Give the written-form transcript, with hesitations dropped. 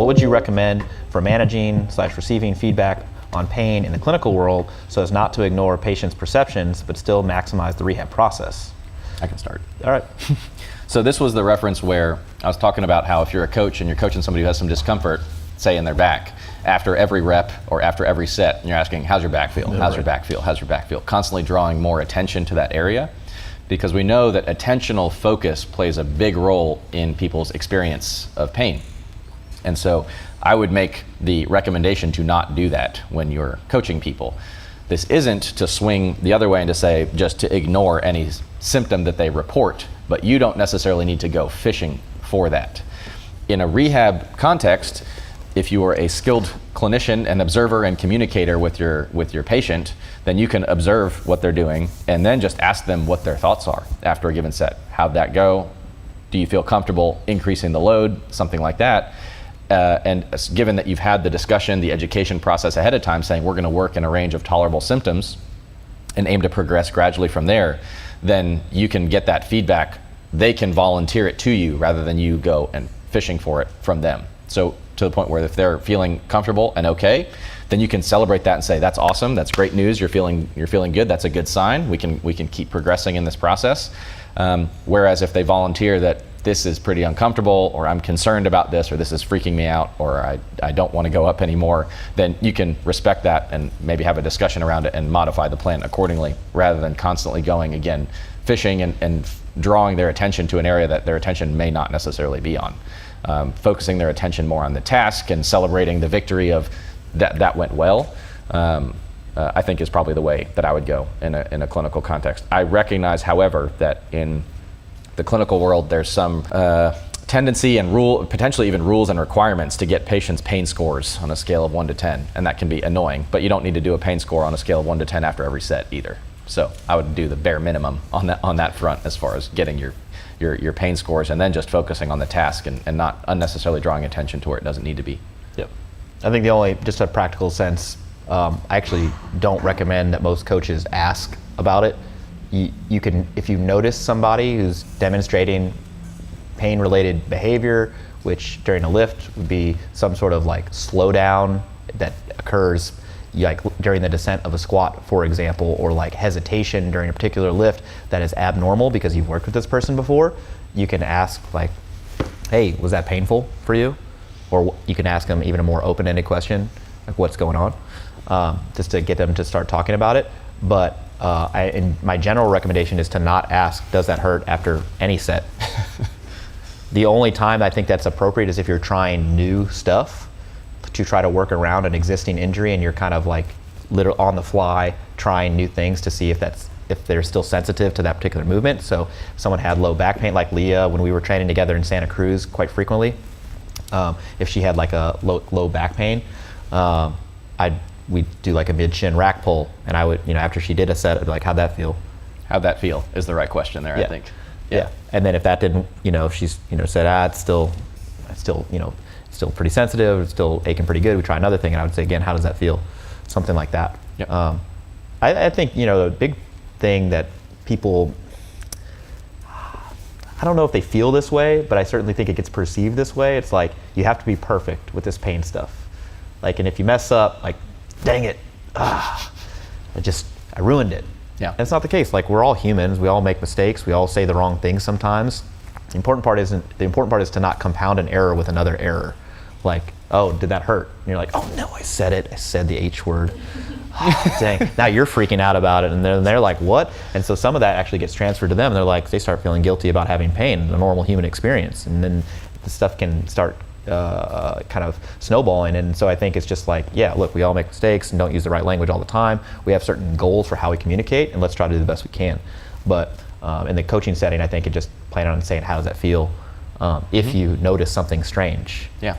what would you recommend for managing / receiving feedback on pain in the clinical world so as not to ignore patients' perceptions but still maximize the rehab process? I can start. All right. So this was the reference where I was talking about how if you're a coach and you're coaching somebody who has some discomfort, say in their back, after every rep or after every set, and you're asking, how's your back feel? How's your back feel? How's your back feel? Constantly drawing more attention to that area, because we know that attentional focus plays a big role in people's experience of pain. And so I would make the recommendation to not do that when you're coaching people. This isn't to swing the other way and to say just to ignore any symptom that they report, but you don't necessarily need to go fishing for that. In a rehab context, if you are a skilled clinician and observer and communicator with your patient, then you can observe what they're doing and then just ask them what their thoughts are after a given set. How'd that go? Do you feel comfortable increasing the load? Something like that. And given that you've had the discussion, the education process ahead of time saying we're going to work in a range of tolerable symptoms and aim to progress gradually from there, then you can get that feedback. They can volunteer it to you rather than you go and fishing for it from them. So to the point where if they're feeling comfortable and okay, then you can celebrate that and say, that's awesome, that's great news, you're feeling good, that's a good sign, we can keep progressing in this process. Whereas if they volunteer that this is pretty uncomfortable, or I'm concerned about this, or this is freaking me out, or I don't want to go up anymore, then you can respect that and maybe have a discussion around it and modify the plan accordingly, rather than constantly going, again, fishing and drawing their attention to an area that their attention may not necessarily be on. Focusing their attention more on the task and celebrating the victory of that went well, I think is probably the way that I would go in a clinical context. I recognize, however, that in the clinical world, there's some tendency and potentially even rules and requirements to get patients' pain scores on a scale of 1 to 10, and that can be annoying, but you don't need to do a pain score on a scale of 1 to 10 after every set either. So I would do the bare minimum on that front as far as getting your pain scores, and then just focusing on the task and not unnecessarily drawing attention to where it doesn't need to be. Yep. I think just a practical sense, I actually don't recommend that most coaches ask about it. You can, if you notice somebody who's demonstrating pain-related behavior, which during a lift would be some sort of like slowdown that occurs like during the descent of a squat, for example, or like hesitation during a particular lift that is abnormal because you've worked with this person before, you can ask like, hey, was that painful for you? Or you can ask them even a more open-ended question, like what's going on, just to get them to start talking about it. But my general recommendation is to not ask, does that hurt, after any set. The only time I think that's appropriate is if you're trying new stuff to try to work around an existing injury and you're kind of like literally on the fly trying new things to see if they're still sensitive to that particular movement. So if someone had low back pain, like Leah, when we were training together in Santa Cruz quite frequently, if she had like a low back pain, we'd do like a mid-shin rack pull, and I would, after she did a set, I'd be like, how'd that feel? How'd that feel is the right question there, yeah. I think. Yeah. And then if that didn't, if she's, said, it's still pretty sensitive, it's still aching pretty good, we try another thing, and I would say, again, how does that feel? Something like that. Yep. I think, the big thing that people, I don't know if they feel this way, but I certainly think it gets perceived this way. It's like, you have to be perfect with this pain stuff. Like, and if you mess up, like, dang it, I ruined it. Yeah. And it's not the case. Like, we're all humans, we all make mistakes, we all say the wrong things sometimes. The important part is to not compound an error with another error. Like, oh, did that hurt? And you're like, oh no, I said the H word. Oh, dang, now you're freaking out about it, and they're like, what? And so some of that actually gets transferred to them, and they're like, they start feeling guilty about having pain, a normal human experience, and then the stuff can start kind of snowballing. And so I think it's just like, yeah, look, we all make mistakes and don't use the right language all the time. We have certain goals for how we communicate, and let's try to do the best we can. But in the coaching setting, I think it just plan on saying, how does that feel if you notice something strange? Yeah.